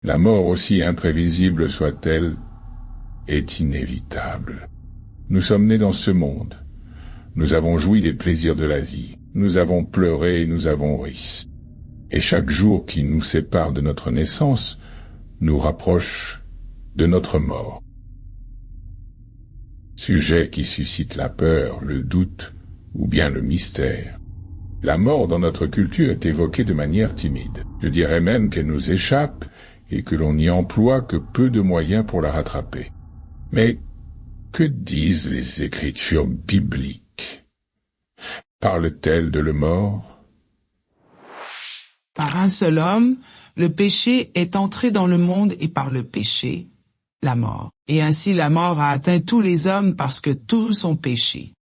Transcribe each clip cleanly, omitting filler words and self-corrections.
La mort, aussi imprévisible soit-elle, est inévitable. Nous sommes nés dans ce monde. Nous avons joui des plaisirs de la vie. Nous avons pleuré et nous avons ri. Et chaque jour qui nous sépare de notre naissance nous rapproche de notre mort. Sujet qui suscite la peur, le doute ou bien le mystère. La mort dans notre culture est évoquée de manière timide. Je dirais même qu'elle nous échappe et que l'on n'y emploie que peu de moyens pour la rattraper. Mais que disent les Écritures bibliques? Parlent-elles de la mort? Par un seul homme, le péché est entré dans le monde et par le péché, la mort. Et ainsi la mort a atteint tous les hommes parce que tous ont péché.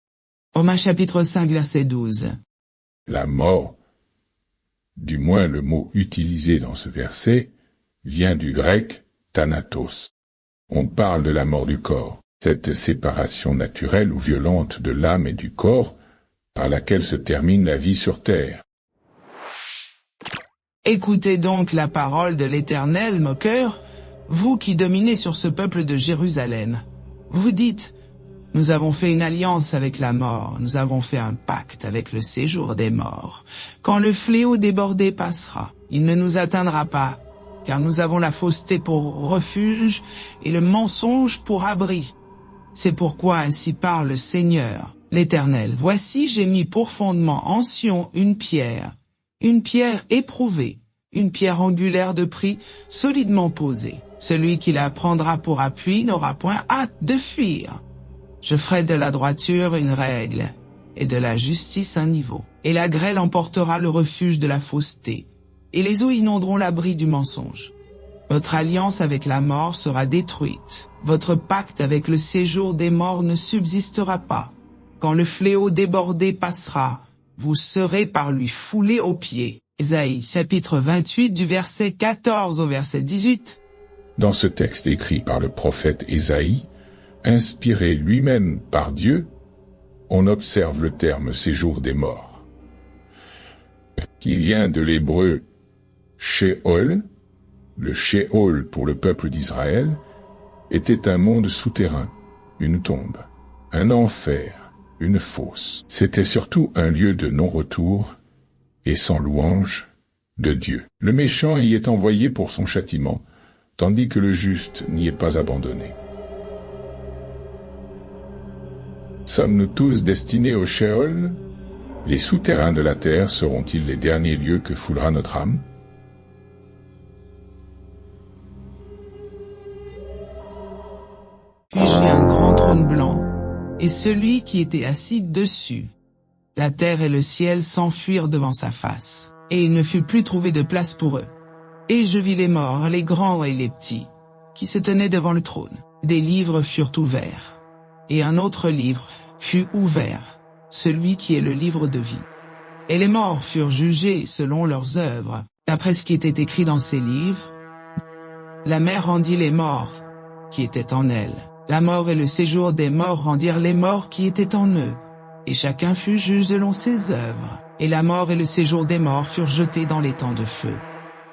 Romains chapitre 5 verset 12. La mort, du moins le mot utilisé dans ce verset, vient du grec thanatos. On parle de la mort du corps, cette séparation naturelle ou violente de l'âme et du corps par laquelle se termine la vie sur terre. Écoutez donc la parole de l'Éternel, moqueur, vous qui dominez sur ce peuple de Jérusalem. Vous dites, nous avons fait une alliance avec la mort, nous avons fait un pacte avec le séjour des morts. Quand le fléau débordé passera, il ne nous atteindra pas, car nous avons la fausseté pour refuge et le mensonge pour abri. C'est pourquoi ainsi parle le Seigneur, l'Éternel. Voici, j'ai mis pour fondement en Sion une pierre éprouvée, une pierre angulaire de prix, solidement posée. Celui qui la prendra pour appui n'aura point hâte de fuir. Je ferai de la droiture une règle, et de la justice un niveau. Et la grêle emportera le refuge de la fausseté, et les eaux inonderont l'abri du mensonge. Votre alliance avec la mort sera détruite. Votre pacte avec le séjour des morts ne subsistera pas. Quand le fléau débordé passera, vous serez par lui foulés aux pieds. Ésaïe, chapitre 28 du verset 14 au verset 18. Dans ce texte écrit par le prophète Ésaïe, inspiré lui-même par Dieu, on observe le terme séjour des morts, qui vient de l'hébreu Sheol. Le Sheol pour le peuple d'Israël était un monde souterrain, une tombe, un enfer, une fosse. C'était surtout un lieu de non-retour et sans louange de Dieu. Le méchant y est envoyé pour son châtiment, tandis que le juste n'y est pas abandonné. Sommes-nous tous destinés au Sheol? Les souterrains de la terre seront-ils les derniers lieux que foulera notre âme? Puis je vis un grand trône blanc, et celui qui était assis dessus. La terre et le ciel s'enfuirent devant sa face, et il ne fut plus trouvé de place pour eux. Et je vis les morts, les grands et les petits, qui se tenaient devant le trône. Des livres furent ouverts, et un autre livre fut ouvert, celui qui est le livre de vie. Et les morts furent jugés selon leurs œuvres, d'après ce qui était écrit dans ces livres. La mer rendit les morts, qui étaient en elle. La mort et le séjour des morts rendirent les morts qui étaient en eux, et chacun fut juge selon ses œuvres. Et la mort et le séjour des morts furent jetés dans les temps de feu.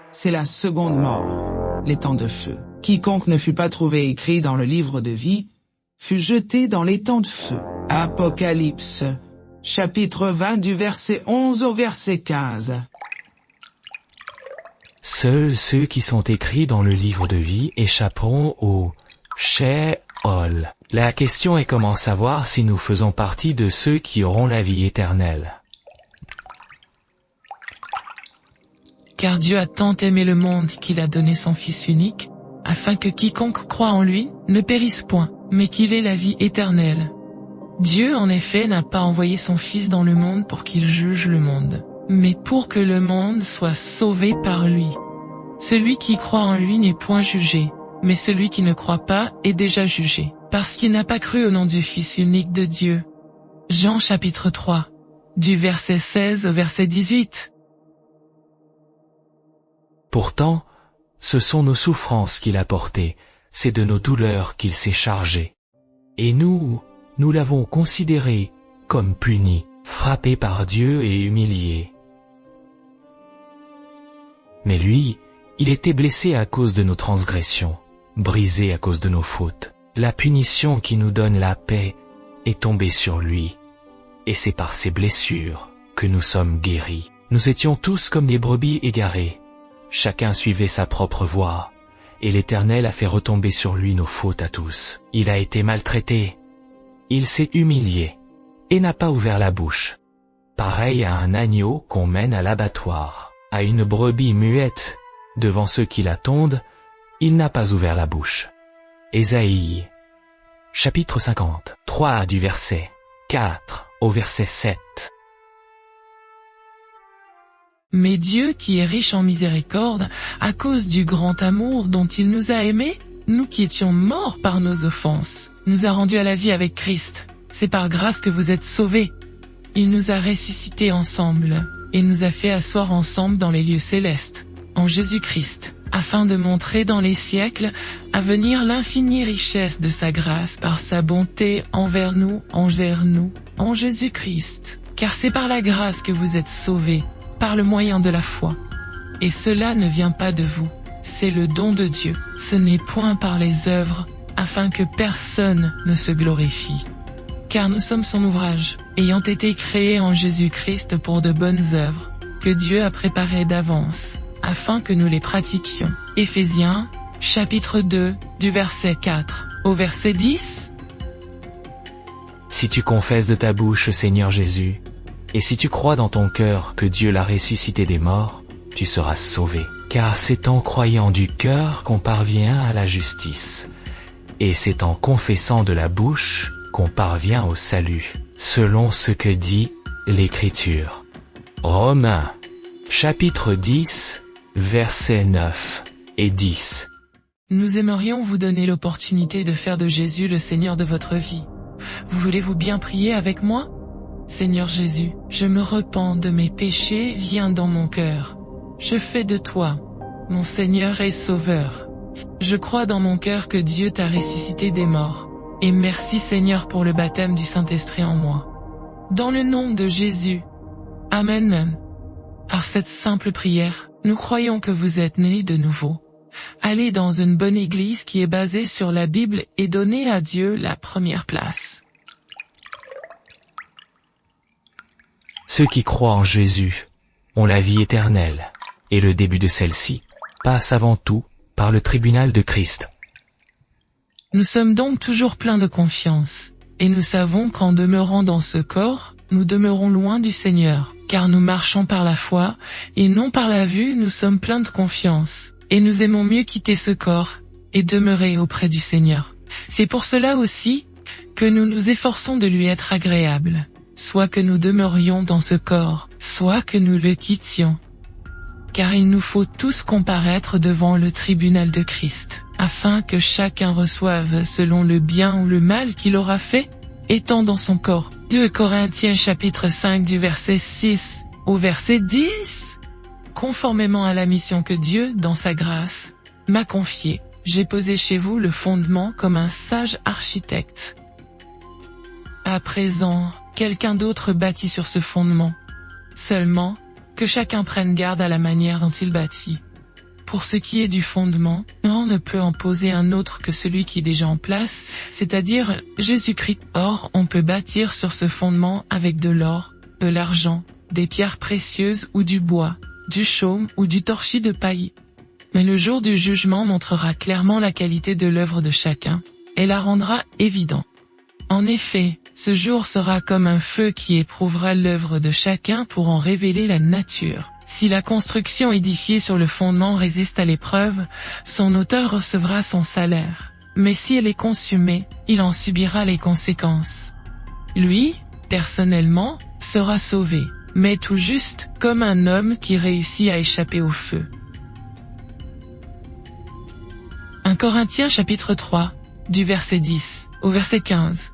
C'est la seconde mort, les temps de feu. Quiconque ne fut pas trouvé écrit dans le livre de vie, fut jeté dans les temps de feu. Apocalypse, chapitre 20 du verset 11 au verset 15. Seuls ceux qui sont écrits dans le livre de vie échapperont au Sheol. La question est comment savoir si nous faisons partie de ceux qui auront la vie éternelle. Car Dieu a tant aimé le monde qu'il a donné son Fils unique, afin que quiconque croit en lui ne périsse point, mais qu'il ait la vie éternelle. Dieu, en effet, n'a pas envoyé son Fils dans le monde pour qu'il juge le monde, mais pour que le monde soit sauvé par lui. Celui qui croit en lui n'est point jugé, mais celui qui ne croit pas est déjà jugé, parce qu'il n'a pas cru au nom du Fils unique de Dieu. Jean chapitre 3, du verset 16 au verset 18. Pourtant, ce sont nos souffrances qu'il a portées, c'est de nos douleurs qu'il s'est chargé. Et nous l'avons considéré comme puni, frappé par Dieu et humilié. Mais lui, Il était blessé à cause de nos transgressions, brisé à cause de nos fautes. La punition qui nous donne la paix est tombée sur lui, et c'est par ses blessures que nous sommes guéris. Nous étions tous comme des brebis égarées. Chacun suivait sa propre voie, et l'Éternel a fait retomber sur lui nos fautes à tous. Il a été maltraité, il s'est humilié, et n'a pas ouvert la bouche. Pareil à un agneau qu'on mène à l'abattoir, à une brebis muette, devant ceux qui la tondent, il n'a pas ouvert la bouche. Ésaïe, chapitre 50, 3 du verset 4 au verset 7. Mais Dieu, qui est riche en miséricorde, à cause du grand amour dont il nous a aimés, nous qui étions morts par nos offenses, nous a rendus à la vie avec Christ. C'est par grâce que vous êtes sauvés. Il nous a ressuscités ensemble, et nous a fait asseoir ensemble dans les lieux célestes, en Jésus-Christ, afin de montrer dans les siècles à venir l'infinie richesse de sa grâce par sa bonté envers nous, en Jésus-Christ. Car c'est par la grâce que vous êtes sauvés, par le moyen de la foi. Et cela ne vient pas de vous, c'est le don de Dieu. Ce n'est point par les œuvres, afin que personne ne se glorifie. Car nous sommes son ouvrage, ayant été créés en Jésus-Christ pour de bonnes œuvres, que Dieu a préparées d'avance, afin que nous les pratiquions. Éphésiens, chapitre 2, du verset 4 au verset 10. Si tu confesses de ta bouche le Seigneur Jésus, et si tu crois dans ton cœur que Dieu l'a ressuscité des morts, tu seras sauvé. Car c'est en croyant du cœur qu'on parvient à la justice, et c'est en confessant de la bouche qu'on parvient au salut, selon ce que dit l'Écriture. Romains, chapitre 10, versets 9 et 10. Nous aimerions vous donner l'opportunité de faire de Jésus le Seigneur de votre vie. Voulez-vous bien prier avec moi? Seigneur Jésus, je me repens de mes péchés, viens dans mon cœur. Je fais de toi mon Seigneur et Sauveur. Je crois dans mon cœur que Dieu t'a ressuscité des morts. Et merci Seigneur pour le baptême du Saint-Esprit en moi. Dans le nom de Jésus. Amen. Par cette simple prière, nous croyons que vous êtes nés de nouveau. Allez dans une bonne église qui est basée sur la Bible et donnez à Dieu la première place. Ceux qui croient en Jésus ont la vie éternelle, et le début de celle-ci passe avant tout par le tribunal de Christ. Nous sommes donc toujours pleins de confiance, et nous savons qu'en demeurant dans ce corps, nous demeurons loin du Seigneur, car nous marchons par la foi, et non par la vue. Nous sommes pleins de confiance, et nous aimons mieux quitter ce corps, et demeurer auprès du Seigneur. C'est pour cela aussi que nous nous efforçons de lui être agréables, soit que nous demeurions dans ce corps, soit que nous le quittions. Car il nous faut tous comparaître devant le tribunal de Christ, afin que chacun reçoive selon le bien ou le mal qu'il aura fait, étant dans son corps. 2 Corinthiens chapitre 5 du verset 6 au verset 10. Conformément à la mission que Dieu, dans sa grâce, m'a confiée, j'ai posé chez vous le fondement comme un sage architecte. À présent, quelqu'un d'autre bâtit sur ce fondement. Seulement, que chacun prenne garde à la manière dont il bâtit. Pour ce qui est du fondement, on ne peut en poser un autre que celui qui est déjà en place, c'est-à-dire Jésus-Christ. Or, on peut bâtir sur ce fondement avec de l'or, de l'argent, des pierres précieuses ou du bois, du chaume ou du torchis de paille. Mais le jour du jugement montrera clairement la qualité de l'œuvre de chacun, et la rendra évidente. En effet, ce jour sera comme un feu qui éprouvera l'œuvre de chacun pour en révéler la nature. Si la construction édifiée sur le fondement résiste à l'épreuve, son auteur recevra son salaire. Mais si elle est consumée, il en subira les conséquences. Lui, personnellement, sera sauvé, mais tout juste comme un homme qui réussit à échapper au feu. 1 Corinthiens chapitre 3, du verset 10 au verset 15.